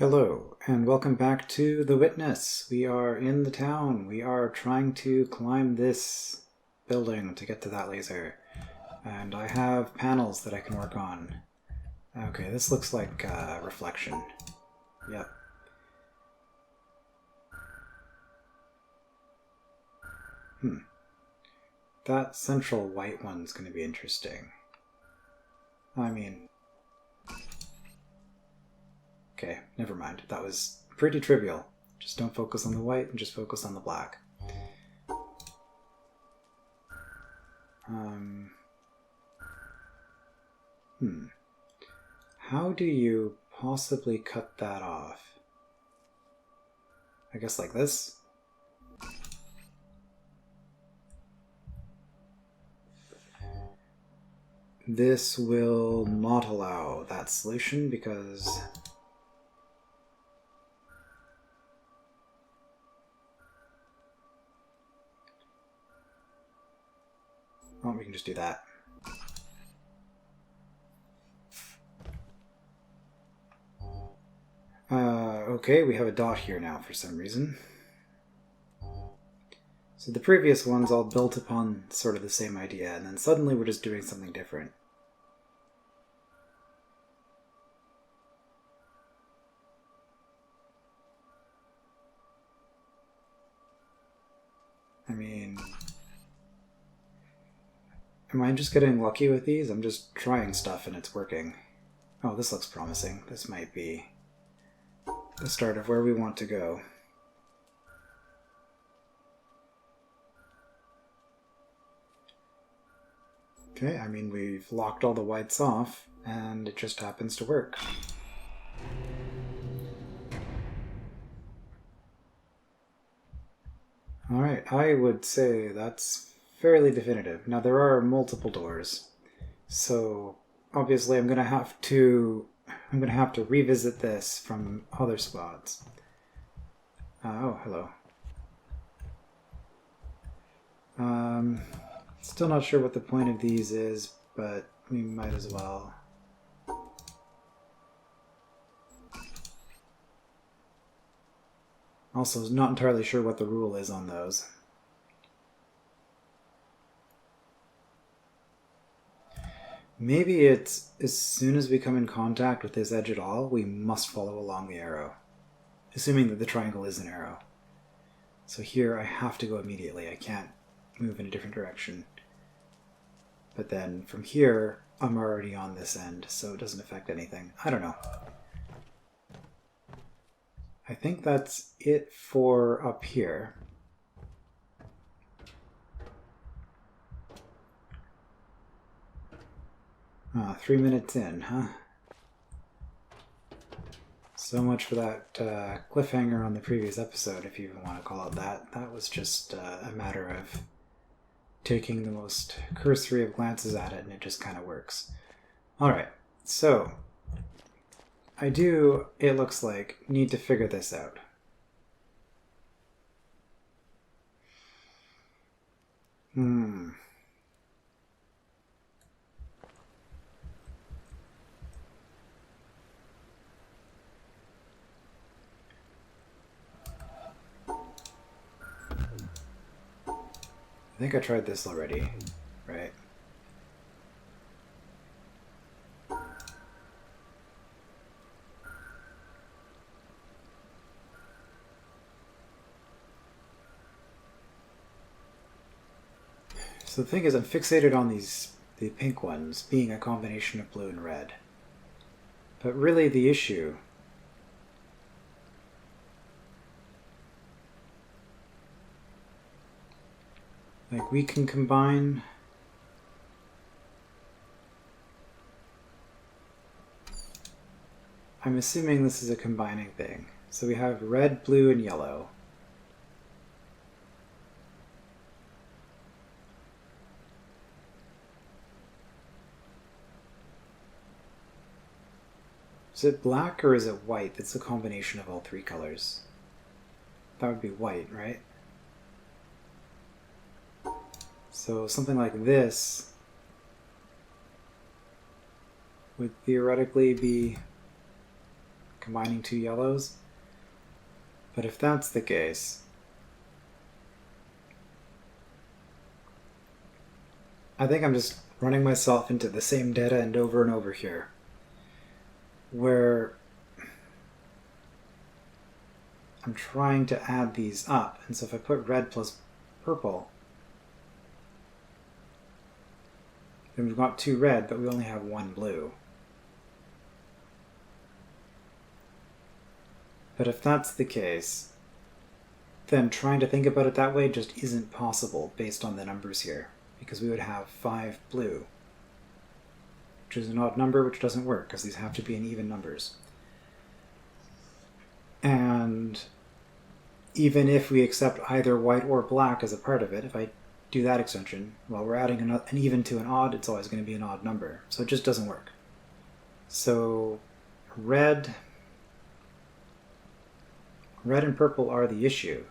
Hello, and welcome back to The Witness. We are in the town. We are trying to climb this building to get to that laser. And I have panels that I can work on. Okay, this looks like reflection. Yep. That central white one's going to be interesting. Okay, never mind. That was pretty trivial. Just don't focus on the white and just focus on the black. How do you possibly cut that off? I guess like this? This will not allow that solution because we can just do that. Okay, we have a dot here now for some reason. So the previous ones all built upon sort of the same idea, and then suddenly we're just doing something different. Am I just getting lucky with these? I'm just trying stuff and it's working. Oh, this looks promising. This might be the start of where we want to go. Okay, we've locked all the whites off, and it just happens to work. Alright, I would say that's fairly definitive. Now, there are multiple doors, so obviously I'm going to have to revisit this from other spots. Oh, hello. Still not sure what the point of these is, but we might as well. Also, not entirely sure what the rule is on those. Maybe it's as soon as we come in contact with this edge at all, we must follow along the arrow. Assuming that the triangle is an arrow. So here I have to go immediately. I can't move in a different direction. But then from here, I'm already on this end, so it doesn't affect anything. I don't know. I think that's it for up here. 3 minutes in, huh? So much for that cliffhanger on the previous episode, if you even want to call it that. That was just a matter of taking the most cursory of glances at it, and it just kind of works. Alright, so I do, it looks like, need to figure this out. I think I tried this already, right? So the thing is, I'm fixated on the pink ones being a combination of blue and red. But really the issue we can combine I'm assuming this is a combining thing. So we have red, blue, and yellow. Is it black or is it white? It's a combination of all three colors. That would be white, right? So something like this would theoretically be combining two yellows. But if that's the case, I think I'm just running myself into the same dead end over and over here, where I'm trying to add these up. And so if I put red plus purple, then we've got 2 red, but we only have 1 blue. But if that's the case, then trying to think about it that way just isn't possible based on the numbers here, because we would have 5 blue, which is an odd number, which doesn't work because these have to be in even numbers. And even if we accept either white or black as a part of it, if I do that extension, well, we're adding an even to an odd, it's always going to be an odd number. So it just doesn't work. So red and purple are the issue.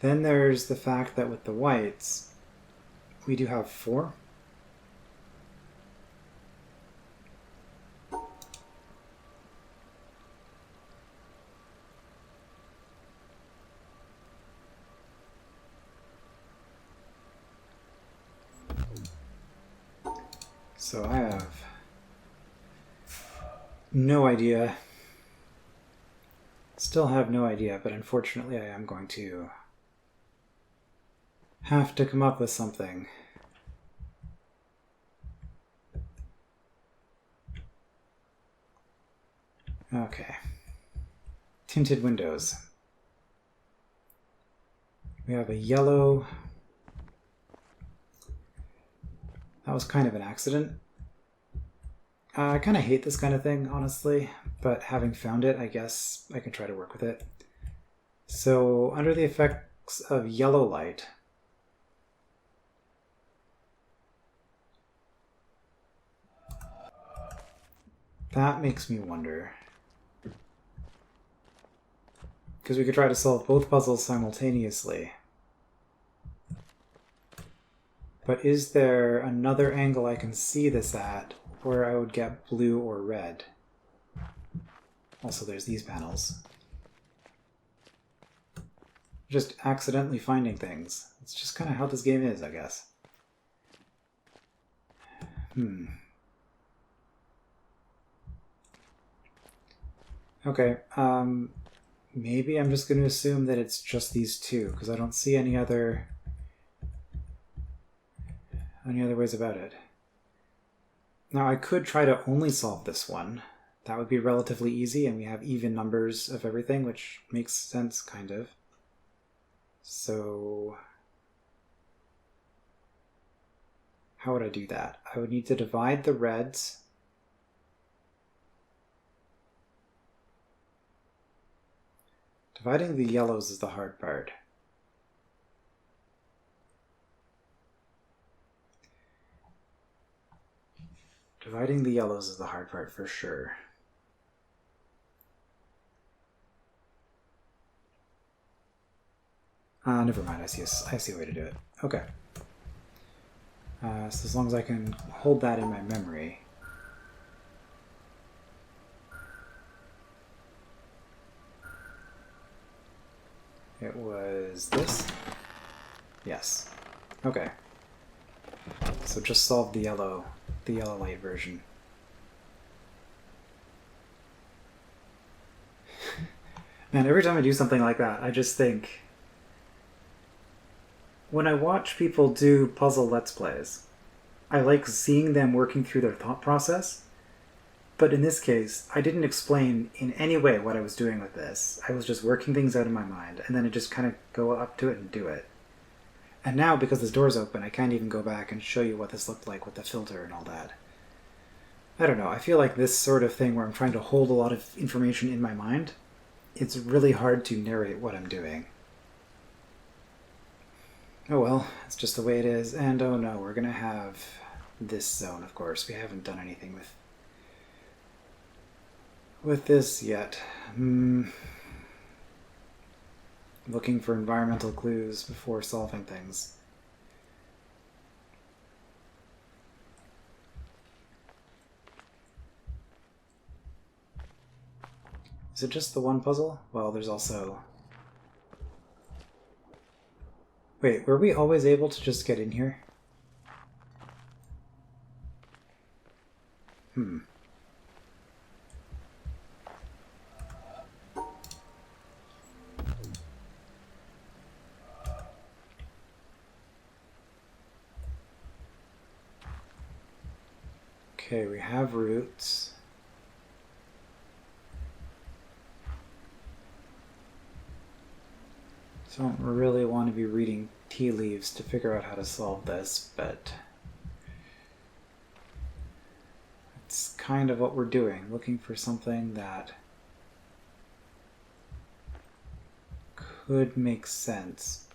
Then there's the fact that with the whites, we do have 4. So I have no idea. Still have no idea, but unfortunately I am going to have to come up with something. Okay. Tinted windows. We have a yellow. That was kind of an accident. I kind of hate this kind of thing, honestly, but having found it, I guess I can try to work with it. So, under the effects of yellow light, that makes me wonder. Because we could try to solve both puzzles simultaneously. But is there another angle I can see this at where I would get blue or red? Also, there's these panels. Just accidentally finding things. It's just kind of how this game is, I guess. Okay, maybe I'm just going to assume that it's just these two, because I don't see any other ways about it. Now, I could try to only solve this one. That would be relatively easy, and we have even numbers of everything, which makes sense, kind of. So, how would I do that? I would need to divide the reds. Dividing the yellows is the hard part. Dividing the yellows is the hard part for sure. Never mind, I see a way to do it. Okay. So as long as I can hold that in my memory. It was this? Yes. Okay. So just solve the yellow light version. Man, every time I do something like that, I just think, when I watch people do puzzle Let's Plays, I like seeing them working through their thought process. But in this case, I didn't explain in any way what I was doing with this. I was just working things out in my mind, and then I just kind of go up to it and do it. And now, because this door's open, I can't even go back and show you what this looked like with the filter and all that. I don't know, I feel like this sort of thing where I'm trying to hold a lot of information in my mind, it's really hard to narrate what I'm doing. Oh well, it's just the way it is. And oh no, we're gonna have this zone, of course. We haven't done anything with this yet. Looking for environmental clues before solving things. Is it just the one puzzle? Well, there's also... Wait, were we always able to just get in here? Okay, we have roots. Don't really want to be reading tea leaves to figure out how to solve this, but it's kind of what we're doing, looking for something that could make sense.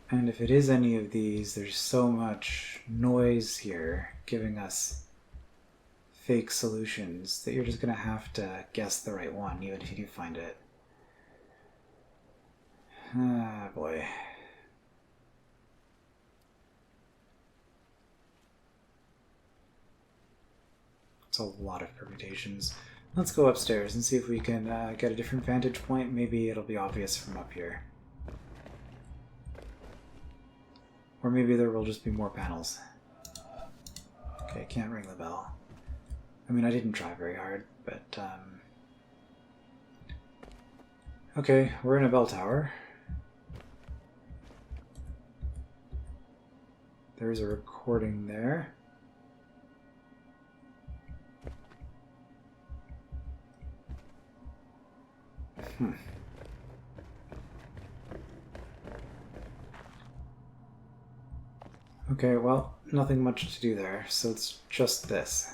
And if it is any of these, there's so much noise here giving us fake solutions that you're just going to have to guess the right one, even if you do find it. Ah, boy. It's a lot of permutations. Let's go upstairs and see if we can get a different vantage point. Maybe it'll be obvious from up here. Or maybe there will just be more panels. Okay, can't ring the bell. I mean, I didn't try very hard, but... Okay, we're in a bell tower. There's a recording there. Okay, well, nothing much to do there, so it's just this.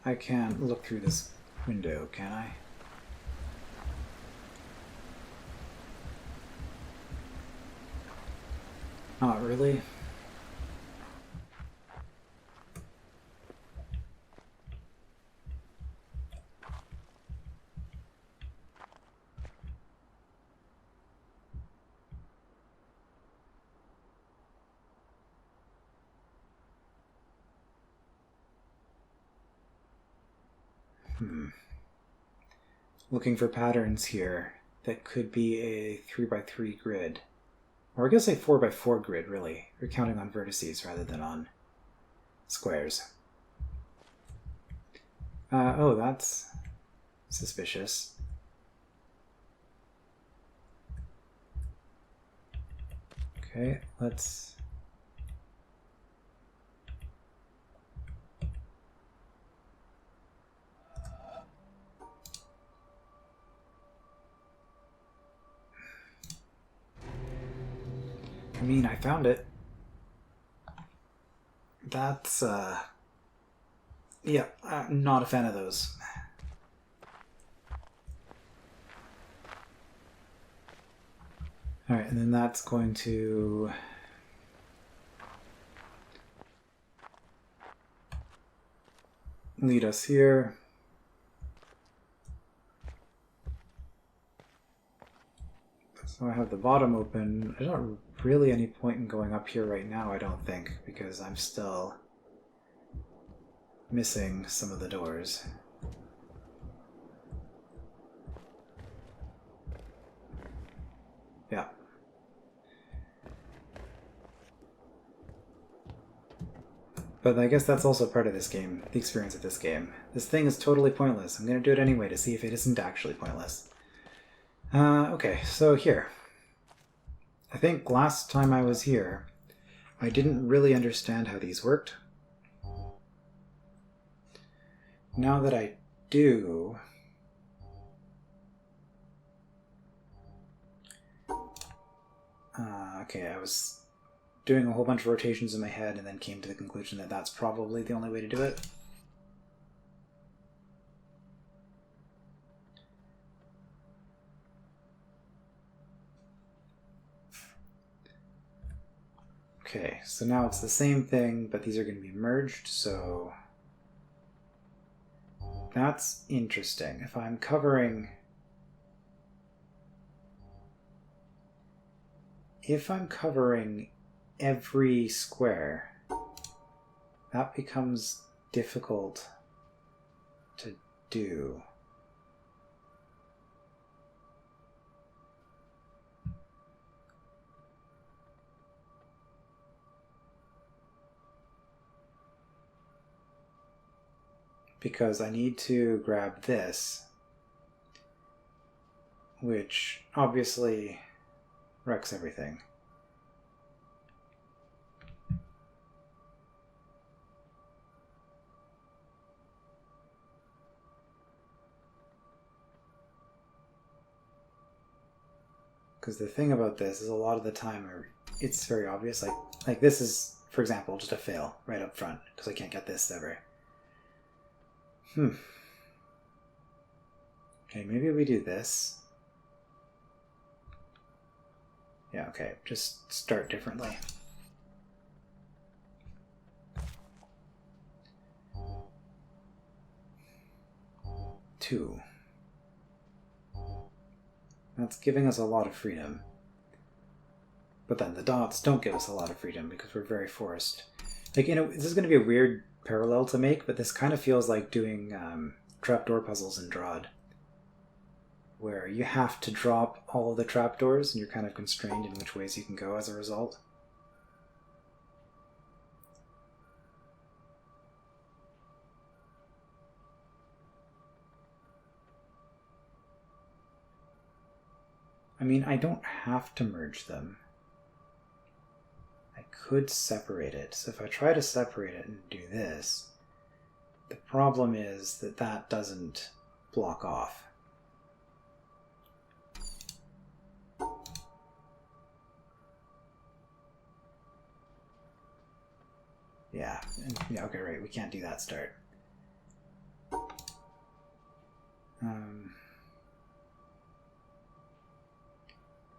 I can't look through this window, can I? Not really. Looking for patterns here that could be a 3x3 grid. Or I guess a 4x4 grid, really. You're counting on vertices rather than on squares. Oh, that's suspicious. Okay, let's... I mean, I found it. That's, yeah, I'm not a fan of those. Alright, and then that's going to... lead us here. So I have the bottom open. There's not really any point in going up here right now, I don't think, because I'm still missing some of the doors. Yeah. But I guess that's also part of this game, the experience of this game. This thing is totally pointless. I'm going to do it anyway to see if it isn't actually pointless. Okay, so here. I think last time I was here, I didn't really understand how these worked. Now that I do... okay, I was doing a whole bunch of rotations in my head and then came to the conclusion that that's probably the only way to do it. Okay, so now it's the same thing, but these are going to be merged, so that's interesting. If I'm covering if I'm covering every square, that becomes difficult to do. Because I need to grab this, which obviously wrecks everything. Because the thing about this is a lot of the time it's very obvious. Like this is, for example, just a fail right up front because I can't get this ever. Okay, maybe we do this. Yeah, okay, just start differently. Two. That's giving us a lot of freedom. But then the dots don't give us a lot of freedom because we're very forced. Like, this is going to be a weird parallel to make, but this kind of feels like doing trapdoor puzzles in Drawd, where you have to drop all of the trapdoors and you're kind of constrained in which ways you can go as a result. I mean, I don't have to merge them. I could separate it. So if I try to separate it and do this, the problem is that that doesn't block off. Yeah, okay, right, we can't do that start.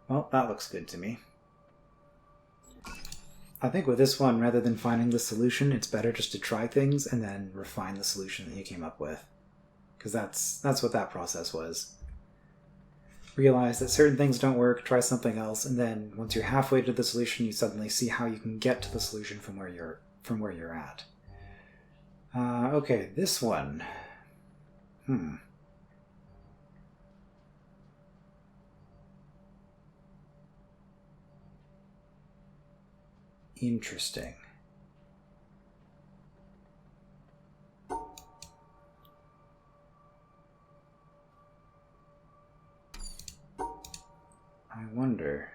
Well, that looks good to me. I think with this one, rather than finding the solution, it's better just to try things and then refine the solution that you came up with. Because that's what that process was. Realize that certain things don't work, try something else, and then once you're halfway to the solution, you suddenly see how you can get to the solution from where you're at. Okay, this one. Interesting. I wonder.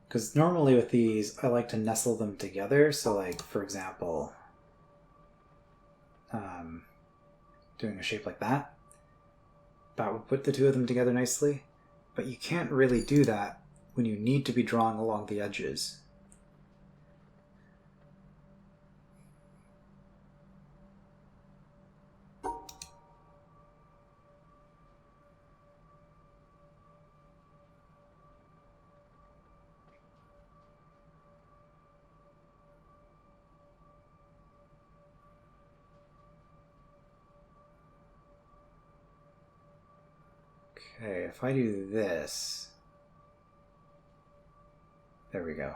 Because normally with these, I like to nestle them together. So, like, for example, doing a shape like that, that would put the two of them together nicely. But you can't really do that when you need to be drawing along the edges. Okay, if I do this... There we go.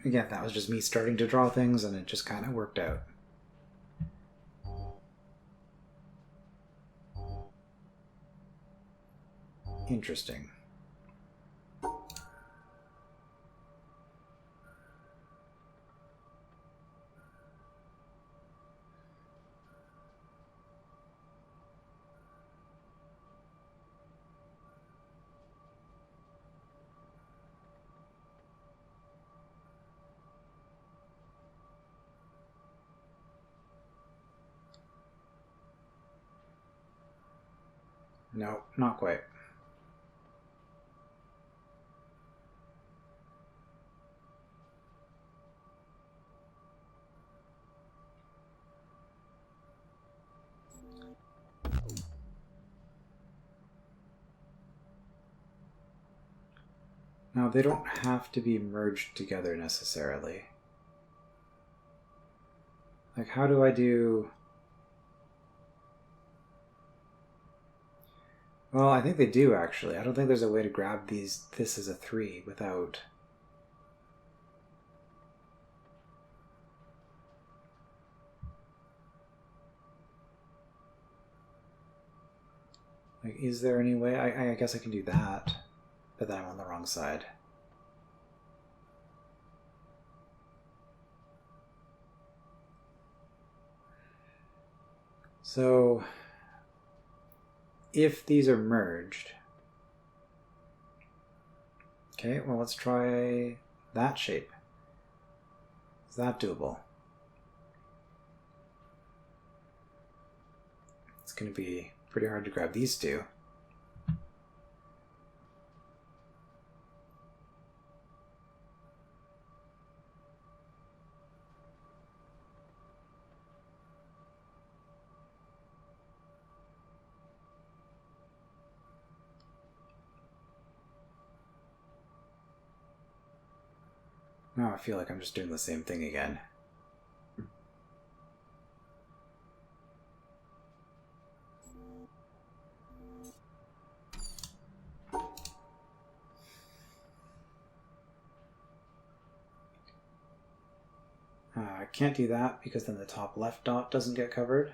Again, that was just me starting to draw things, and it just kind of worked out. Interesting. No, not quite. Now, they don't have to be merged together necessarily. Like, how do I do... Well, I think they do, actually. I don't think there's a way to grab this as a 3 without... Like, is there any way? I guess I can do that, but then I'm on the wrong side. So, if these are merged... Okay, well, let's try that shape. Is that doable? It's going to be pretty hard to grab these two. Now I feel like I'm just doing the same thing again. I can't do that because then the top left dot doesn't get covered.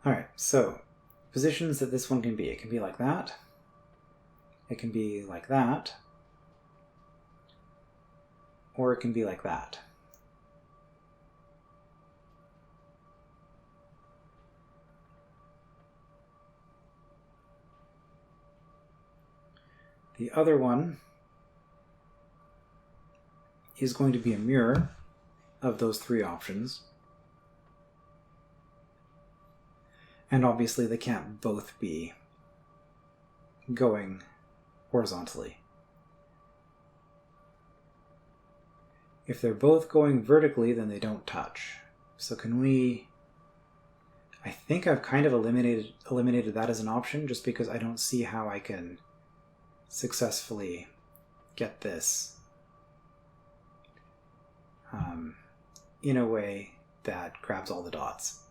Alright, so positions that this one can be. It can be like that. It can be like that. Or it can be like that. The other one is going to be a mirror of those 3 options. And obviously they can't both be going horizontally. If they're both going vertically, then they don't touch. So can we... I think I've kind of eliminated that as an option just because I don't see how I can successfully get this in a way that grabs all the dots.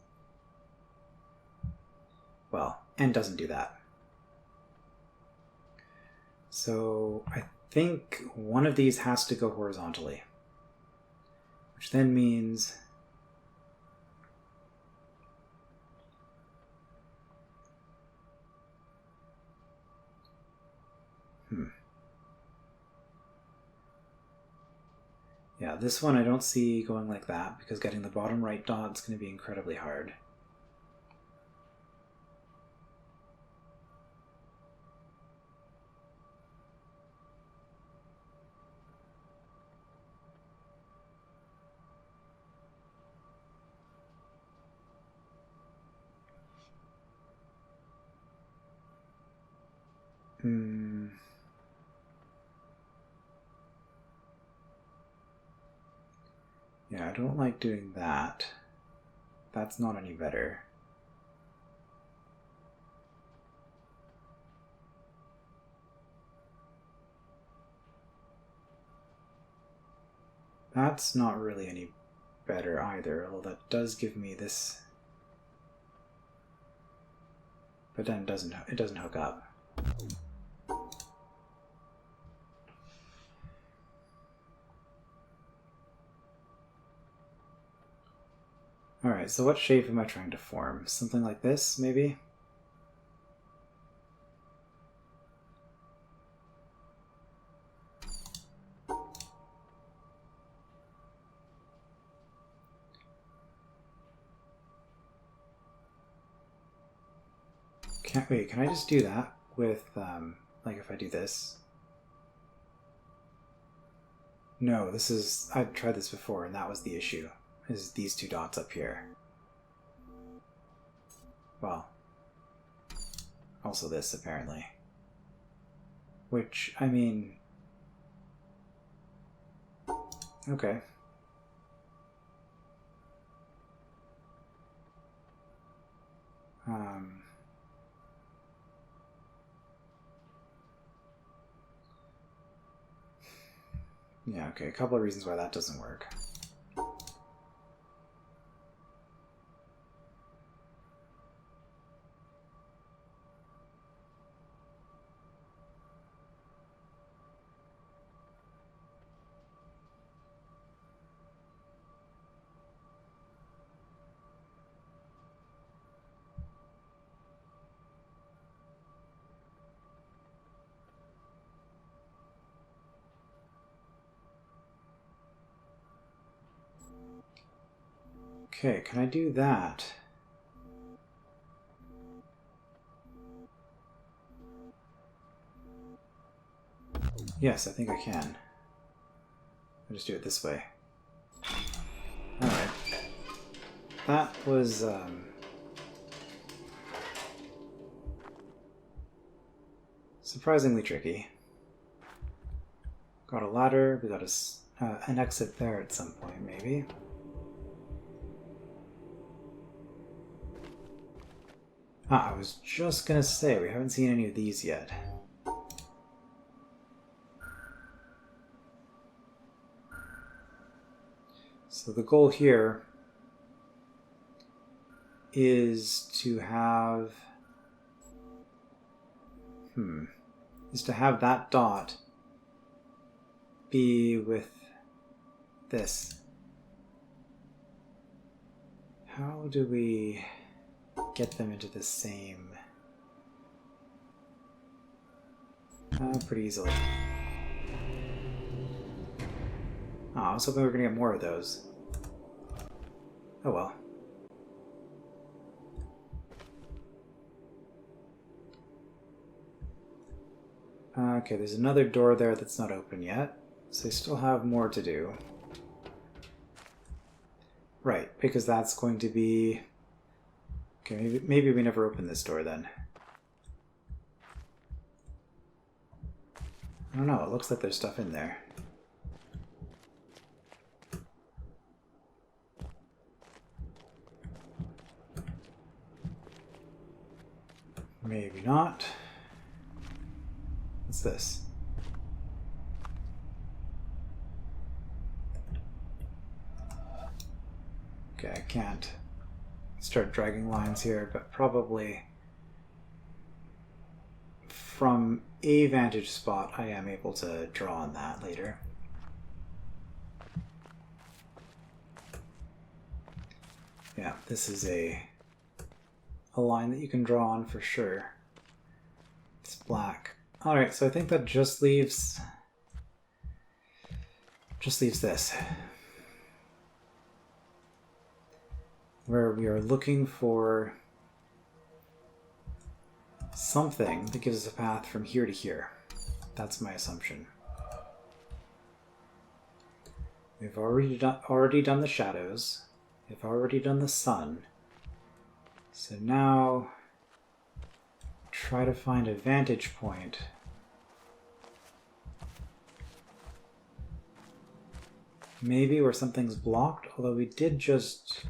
Well, and doesn't do that. So I think one of these has to go horizontally, which then means yeah, this one I don't see going like that because getting the bottom right dot is going to be incredibly hard. Yeah, I don't like doing that. That's not any better. That's not really any better either, although that does give me this. But then it doesn't hook up. Alright, so what shape am I trying to form? Something like this, maybe? Wait, can I just do that with, like if I do this? No, I've tried this before and that was the issue, is these 2 dots up here. Well, also this apparently. Which, I mean... Okay. Yeah, okay, a couple of reasons why that doesn't work. Okay, can I do that? Yes, I think I can. I'll just do it this way. Alright. That was, surprisingly tricky. Got a ladder, we got an exit there at some point, maybe. I was just gonna say, we haven't seen any of these yet. So the goal here is to have that dot be with this. How do we get them into the same? Pretty easily. Oh, I was hoping we were going to get more of those. Oh well. Okay, there's another door there that's not open yet, so they still have more to do. Right, because that's going to be... Okay, maybe we never open this door then. I don't know, it looks like there's stuff in there. Maybe not. What's this? Okay, I can't start dragging lines here, but probably from a vantage spot I am able to draw on that later. Yeah, this is a line that you can draw on for sure. It's black. Alright, so I think that just leaves this, where we are looking for something that gives us a path from here to here. That's my assumption. We've already done the shadows. We've already done the sun. So now try to find a vantage point. Maybe where something's blocked, although we did just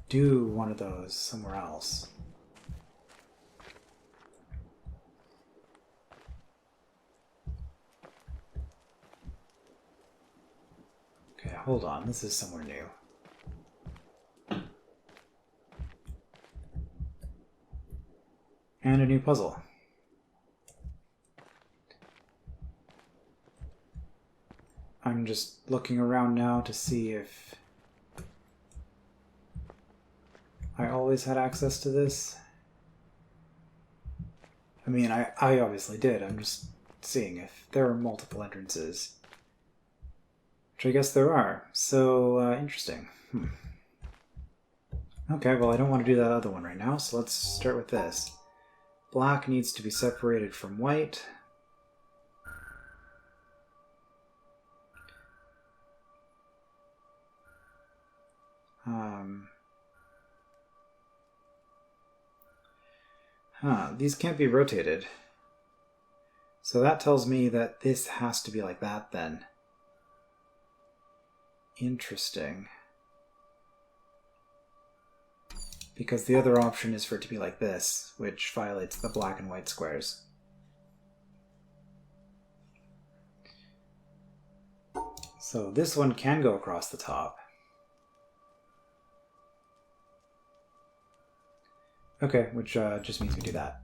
do one of those somewhere else. Okay, hold on, this is somewhere new. And a new puzzle. I'm just looking around now to see if I always had access to this. I mean, I obviously did. I'm just seeing if there are multiple entrances. Which I guess there are. So, interesting. Okay, well I don't want to do that other one right now, so let's start with this. Black needs to be separated from white. These can't be rotated. So that tells me that this has to be like that then. Interesting. Because the other option is for it to be like this, which violates the black and white squares. So this one can go across the top. Okay, which just means we do that.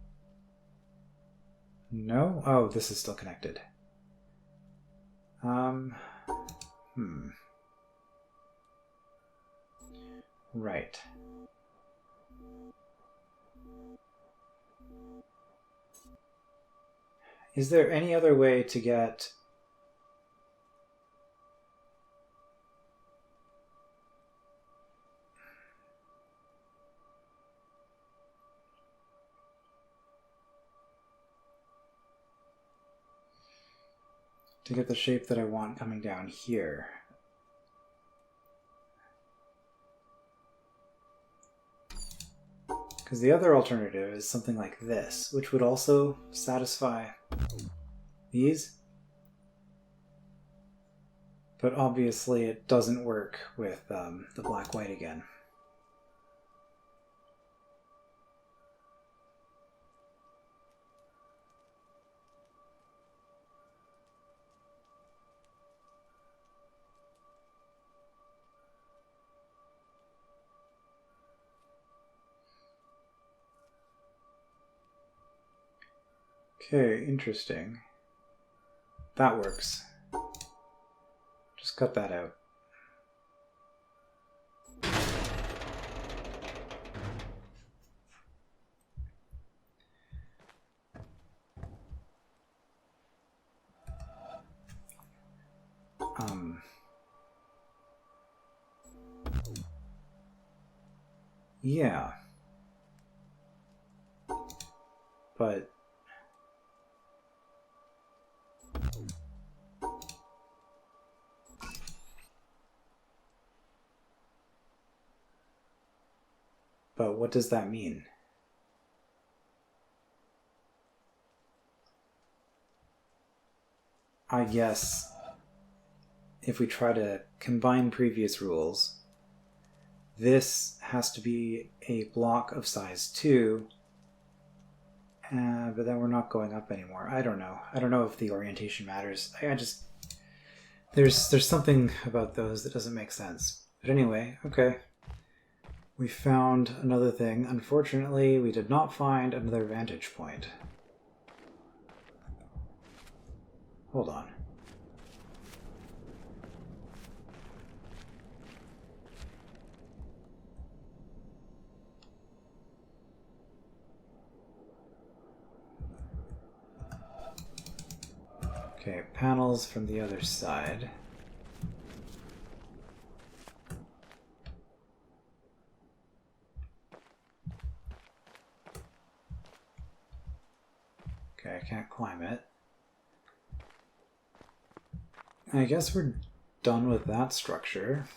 No? Oh, this is still connected. Right. Is there any other way to get... to get the shape that I want coming down here? Because the other alternative is something like this, which would also satisfy these. But obviously it doesn't work with the black-white again. Okay, interesting. That works. Just cut that out. Yeah. But... But what does that mean? I guess if we try to combine previous rules, this has to be a block of size 2, but then we're not going up anymore. I don't know. I don't know if the orientation matters. I just... There's something about those that doesn't make sense. But anyway, okay. We found another thing. Unfortunately, we did not find another vantage point. Hold on. Okay, panels from the other side. Okay, I can't climb it. I guess we're done with that structure.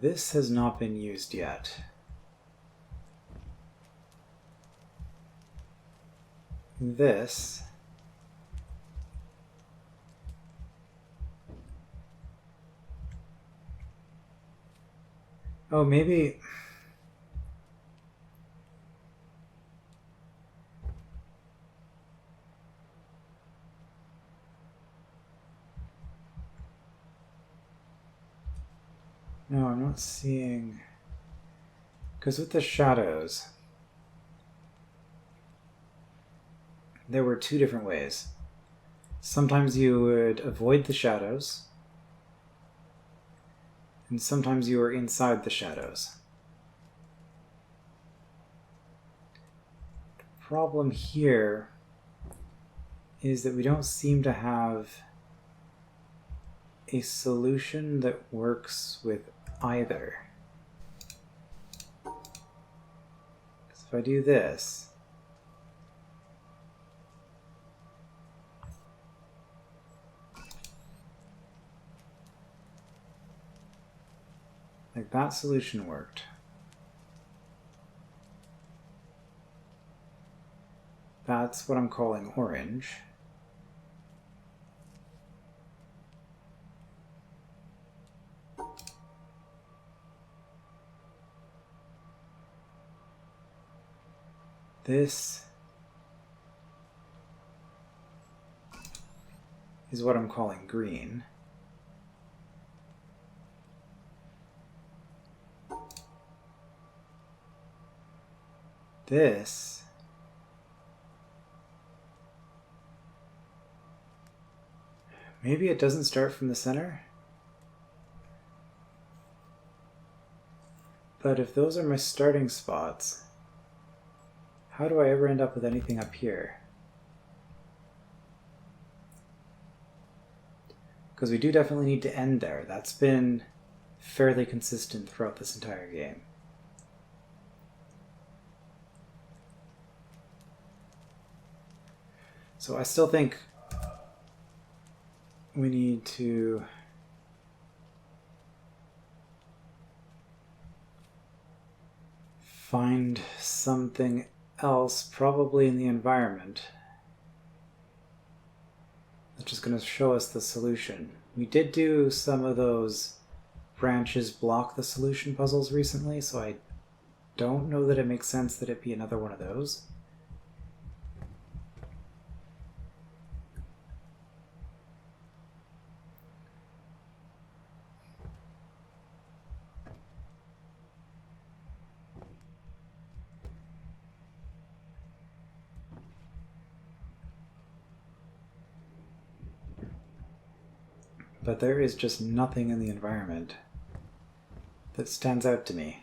This has not been used yet. This oh, maybe no, I'm not seeing, because with the shadows there were two different ways. Sometimes you would avoid the shadows, and sometimes you were inside the shadows. The problem here is that we don't seem to have a solution that works with either. Because if I do this, that solution worked. That's what I'm calling orange. This is what I'm calling green. This maybe it doesn't start from the center? But if those are my starting spots, how do I ever end up with anything up here? Because we do definitely need to end there. That's been fairly consistent throughout this entire game. So I still think we need to find something else, probably in the environment, that's just going to show us the solution. We did do some of those branches block the solution puzzles recently, so I don't know that it makes sense that it be another one of those. But there is just nothing in the environment that stands out to me.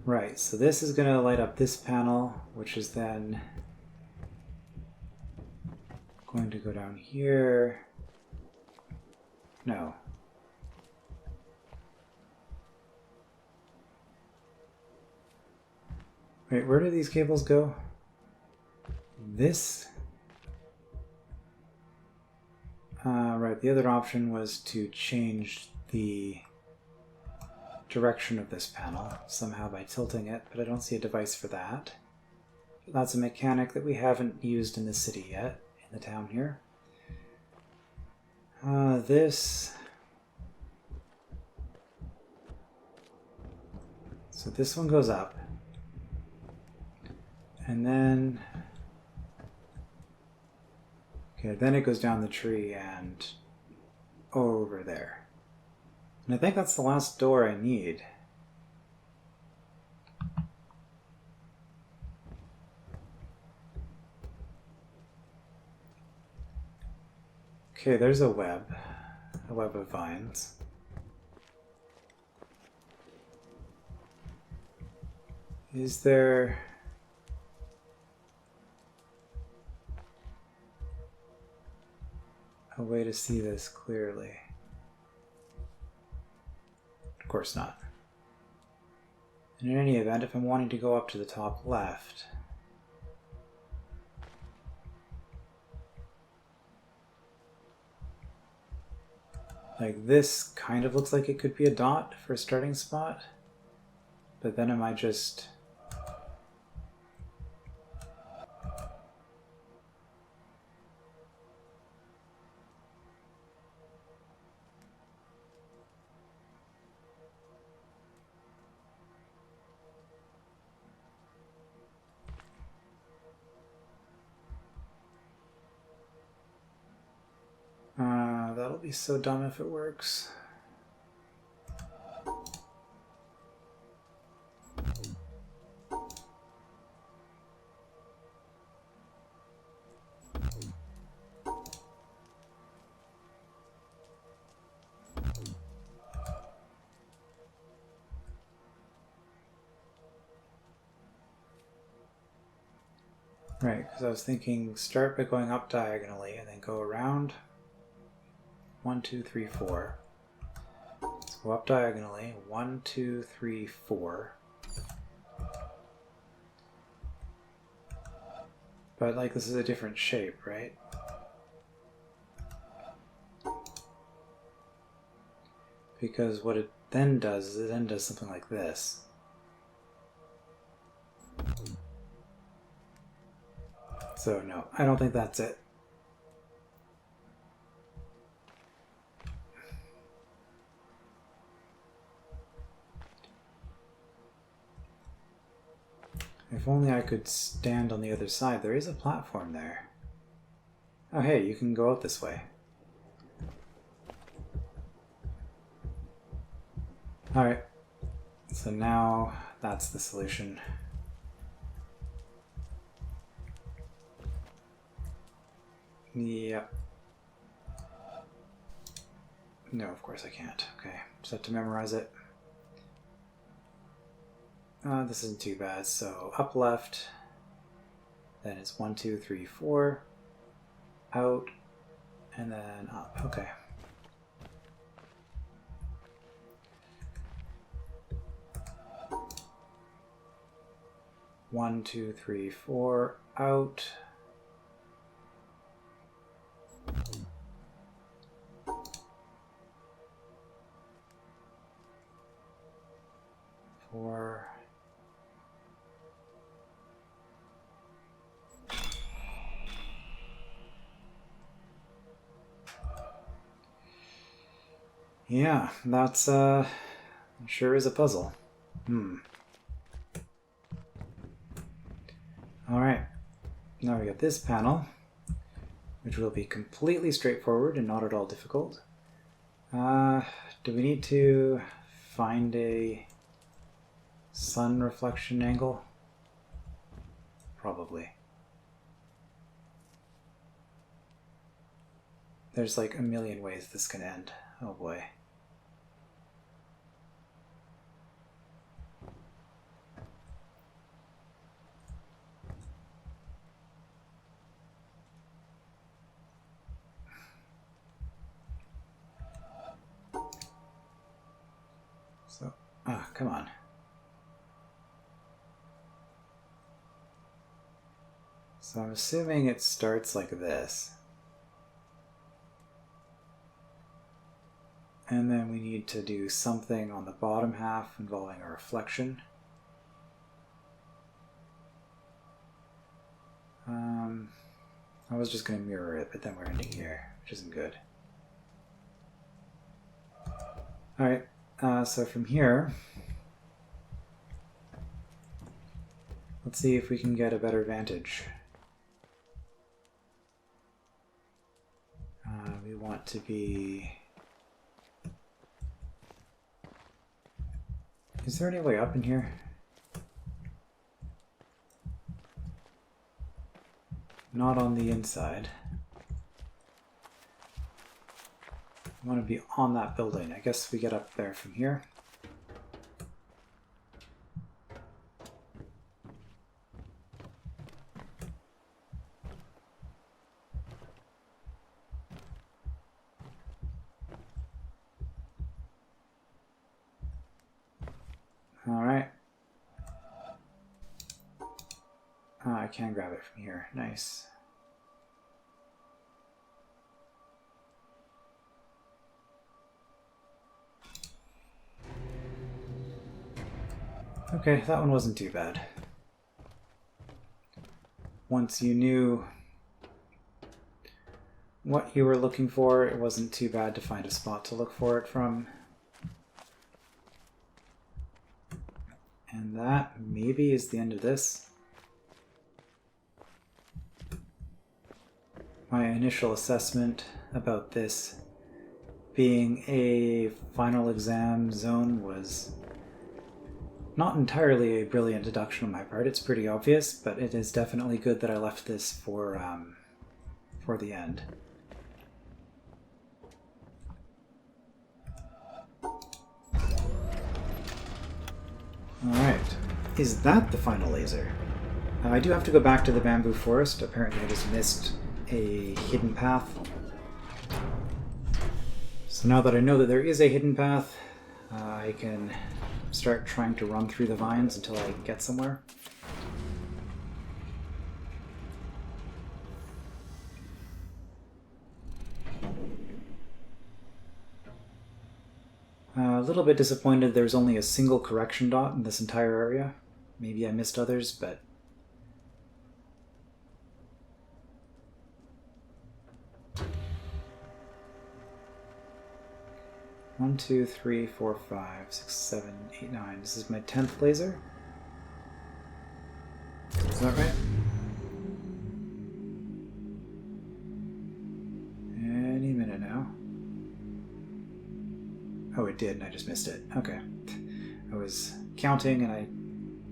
Right, so this is going to light up this panel, which is then going to go down here. No. Wait, where do these cables go? This? Right, the other option was to change the direction of this panel somehow by tilting it, but I don't see a device for that. That's a mechanic that we haven't used in the city yet, in the town here. This... So this one goes up. And then... Okay, then it goes down the tree and over there. And I think that's the last door I need. Okay, there's a web of vines. Is there... a way to see this clearly? Of course not. And in any event, if I'm wanting to go up to the top left, like this kind of looks like it could be a dot for a starting spot, but then am I just... that'll be so dumb if it works. Right, because I was thinking start by going up diagonally and then go around. 1, 2, 3, 4. Let's go up diagonally. 1, 2, 3, 4. But like this is a different shape, right? because what it then does is it then does something like this. So no, I don't think that's it. If only I could stand on the other side. There is a platform there. Oh hey, you can go out this way. Alright, so now that's the solution. Yep. No, of course I can't. Okay, just have to memorize it. This isn't too bad. So up left, then it's 1, 2, 3, 4, out, and then up. Okay. One, two, three, four, out. Four. Yeah, that's sure is a puzzle. Alright, now we got this panel, which will be completely straightforward and not at all difficult. Do we need to find a sun reflection angle? Probably. There's like a million ways this can end. Oh boy. So, come on. So I'm assuming it starts like this. And then we need to do something on the bottom half involving a reflection. I was just going to mirror it, but then we're ending here, which isn't good. Alright, so from here, let's see if we can get a better vantage. We want to be... Is there any way up in here? Not on the inside. I want to be on that building. I guess we get up there from here. Alright. I can grab it from here. Nice. Okay, that one wasn't too bad. Once you knew what you were looking for, it wasn't too bad to find a spot to look for it from. And that maybe is the end of this. My initial assessment about this being a final exam zone was not entirely a brilliant deduction on my part. It's pretty obvious, but it is definitely good that I left this for the end. Alright, is that the final laser? I do have to go back to the bamboo forest. Apparently I just missed a hidden path. So now that I know that there is a hidden path, I can start trying to run through the vines until I get somewhere. A little bit disappointed there's only a single correction dot in this entire area. Maybe I missed others, but... One, two, three, four, 5, 6, 7, 8, 9. This is my 10th laser. Is that right? Any minute now. Oh, it did, and I just missed it. Okay. I was counting, and I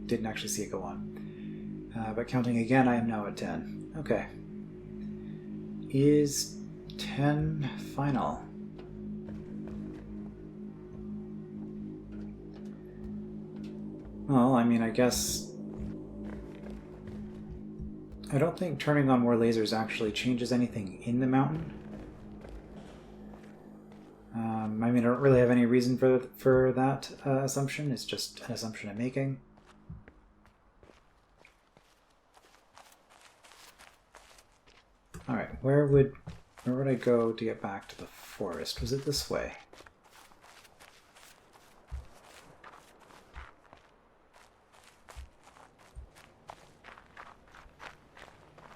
didn't actually see it go on. But counting again, I am now at 10. Okay. Is 10 final? Well, I mean, I guess... I don't think turning on more lasers actually changes anything in the mountain. I mean, I don't really have any reason for that assumption. It's just an assumption I'm making. Alright, where would I go to get back to the forest? Was it this way?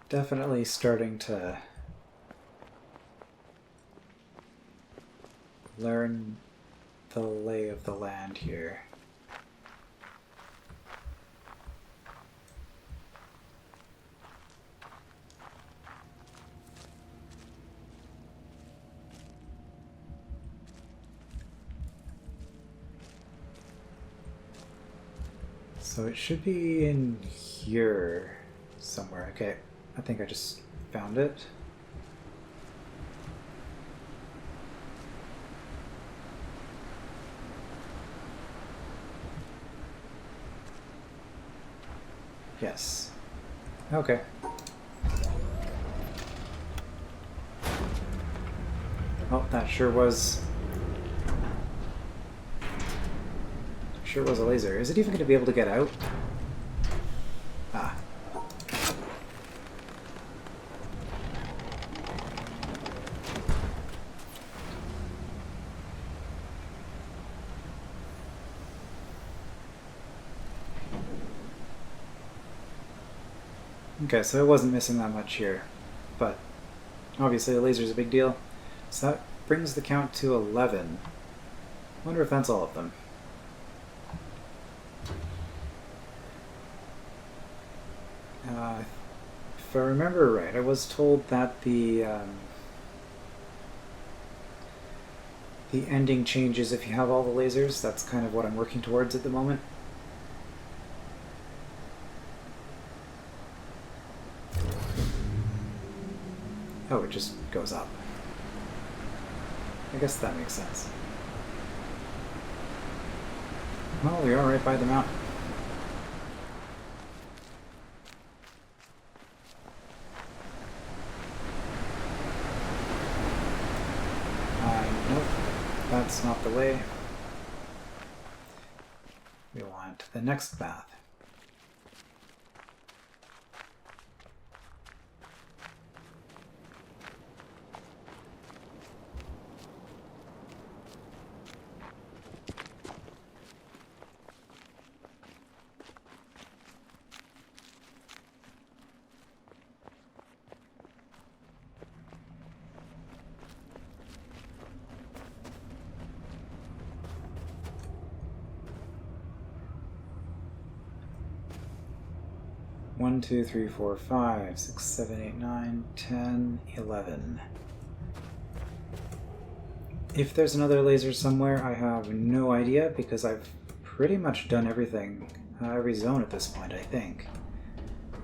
Definitely starting to learn the lay of the land here. So it should be in here somewhere. Okay, I think I just found it. Yes. Okay. Oh, that sure was a laser. Is it even going to be able to get out? Ah. Okay, so it wasn't missing that much here, but obviously the laser's a big deal. So that brings the count to 11. I wonder if that's all of them. If I remember right, I was told that the ending changes if you have all the lasers. That's kind of what I'm working towards at the moment. Oh, it just goes up. I guess that makes sense. Well, we are right by the mountain. Nope, that's not the way. We want the next path. One, 2, 3, 4, 5, 6, 7, 8, 9, 10, 11. If there's another laser somewhere, I have no idea because I've pretty much done everything, every zone at this point, I think.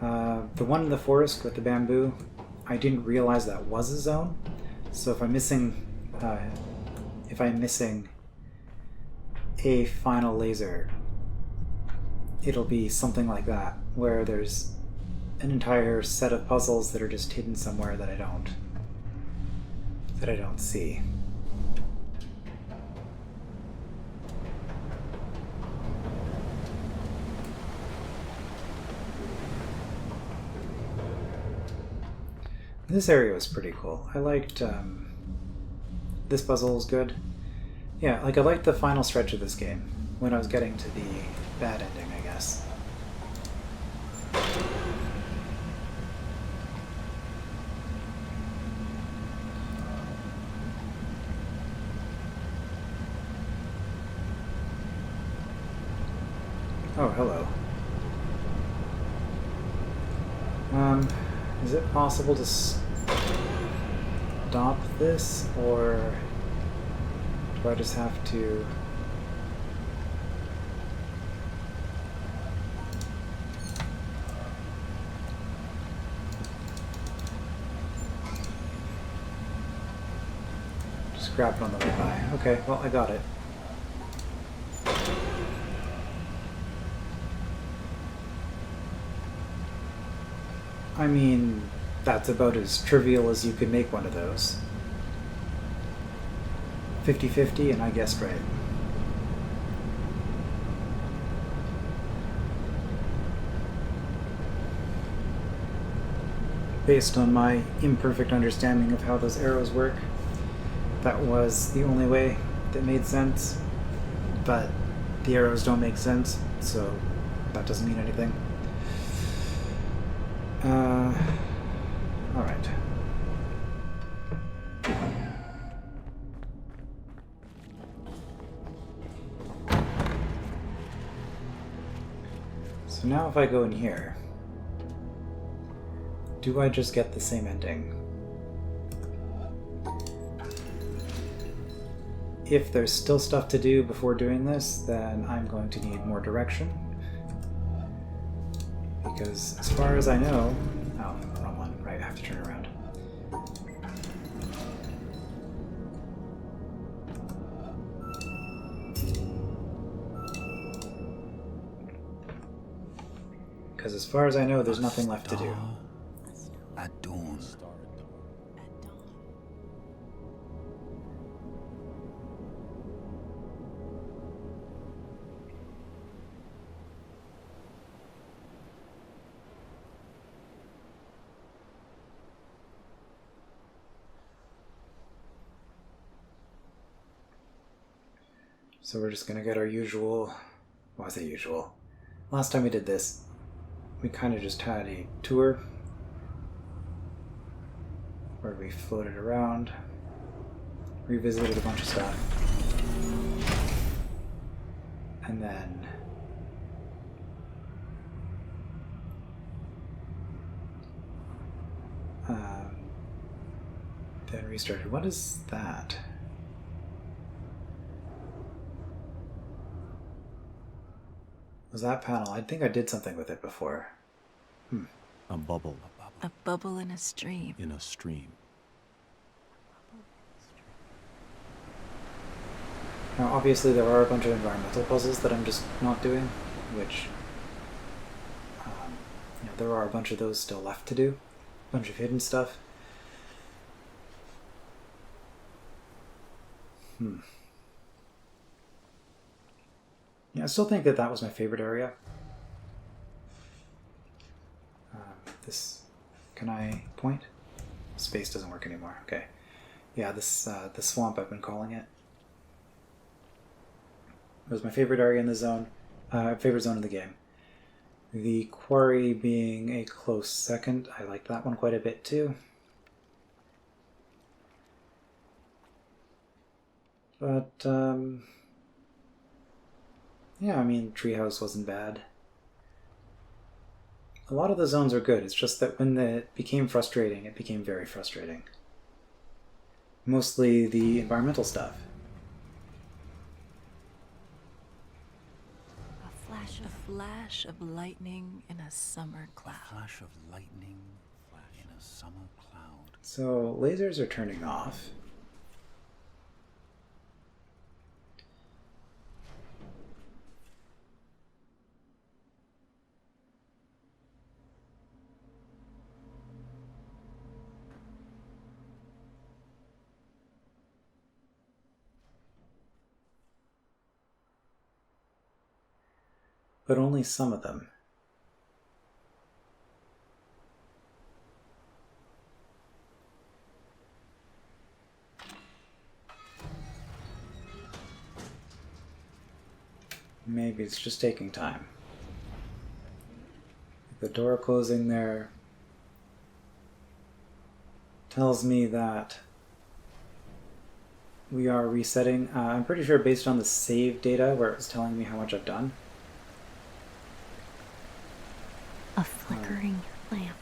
The one in the forest with the bamboo, I didn't realize that was a zone. So if I'm missing a final laser, it'll be something like that, where there's an entire set of puzzles that are just hidden somewhere that I don't see. This area was pretty cool. I liked this puzzle was good. Yeah, like I liked the final stretch of this game, when I was getting to the bad ending, I guess. Oh, hello. Is it possible to stop this, or do I just have to... just grab it on the way by? Okay, well, I got it. I mean, that's about as trivial as you could make one of those. 50-50, and I guessed right. Based on my imperfect understanding of how those arrows work, that was the only way that made sense. But the arrows don't make sense, so that doesn't mean anything. Alright. So now if I go in here, do I just get the same ending? If there's still stuff to do before doing this, then I'm going to need more direction. Because as far as I know... Oh, wrong one. Right, I have to turn around. Because as far as I know, there's nothing left to do. At dawn. So we're just going to get our usual... Well, I say usual. Last time we did this, we kind of just had a tour where we floated around, revisited a bunch of stuff, and then restarted. What is that? Was that panel? I think I did something with it before. A bubble. A bubble in a stream. In a stream. Now, obviously, there are a bunch of environmental puzzles that I'm just not doing, which, there are a bunch of those still left to do. A bunch of hidden stuff. Yeah, I still think that that was my favorite area. This... Can I point? Space doesn't work anymore. Okay. Yeah, this the swamp, I've been calling it. It was my favorite area in the zone. Favorite zone in the game. The quarry being a close second. I like that one quite a bit too. But, yeah, I mean, Treehouse wasn't bad. A lot of the zones are good, it's just that when it became frustrating, it became very frustrating. Mostly the environmental stuff. A flash of lightning in a summer cloud. A flash of lightning in a summer cloud. So, lasers are turning off. But only some of them. Maybe it's just taking time. The door closing there tells me that we are resetting. I'm pretty sure based on the save data where it was telling me how much I've done. A flickering lamp.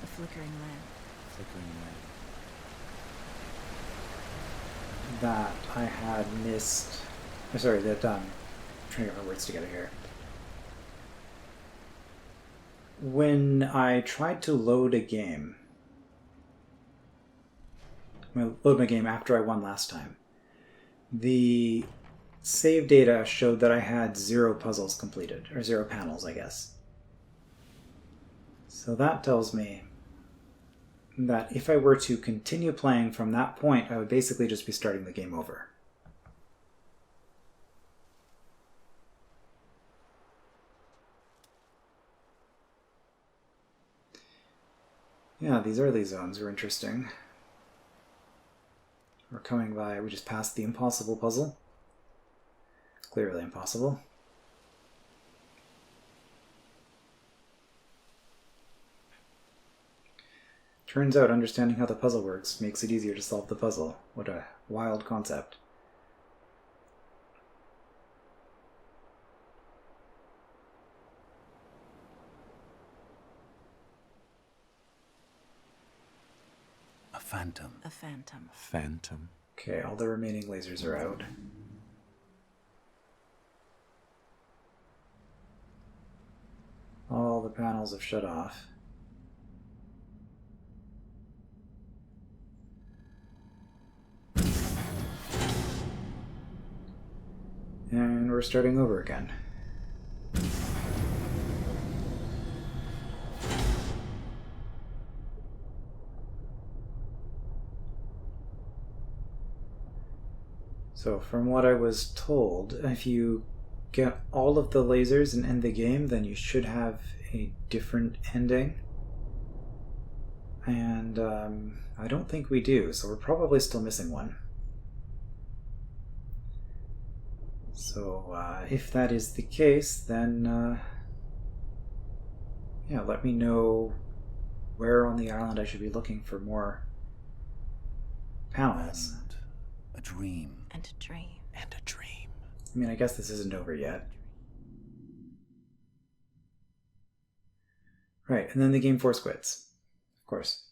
A flickering lamp. Flickering lamp. That I had missed. Sorry, that I'm trying to get my words together here. When I tried to load a game, load my game after I won last time, the save data showed that I had 0 puzzles completed, or 0 panels, I guess. So that tells me that if I were to continue playing from that point, I would basically just be starting the game over. Yeah, these early zones were interesting. We're coming by, we just passed the impossible puzzle. Clearly impossible. Turns out understanding how the puzzle works makes it easier to solve the puzzle. What a wild concept. A phantom. A phantom. Phantom. Okay, all the remaining lasers are out. All the panels have shut off. And we're starting over again. So from what I was told, if you get all of the lasers and end the game, then you should have a different ending. And I don't think we do, so we're probably still missing one. So if that is the case, then yeah, let me know where on the island I should be looking for more panels. And a dream. And a dream. And a dream. I mean, I guess this isn't over yet. Right, and then the game force quits. Of course.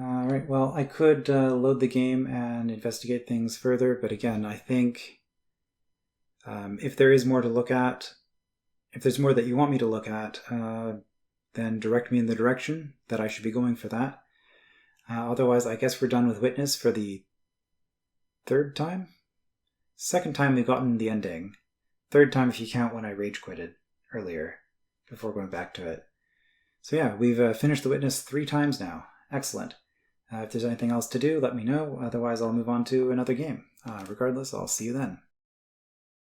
Alright, well, I could load the game and investigate things further, but again, I think if there is more to look at, if there's more that you want me to look at, then direct me in the direction that I should be going for that. Otherwise, I guess we're done with Witness for the 3rd time? 2nd time we've gotten the ending. 3rd time if you count when I rage quitted earlier, before going back to it. So yeah, we've finished the Witness 3 times now. Excellent. If there's anything else to do, let me know. Otherwise, I'll move on to another game. Regardless, I'll see you then.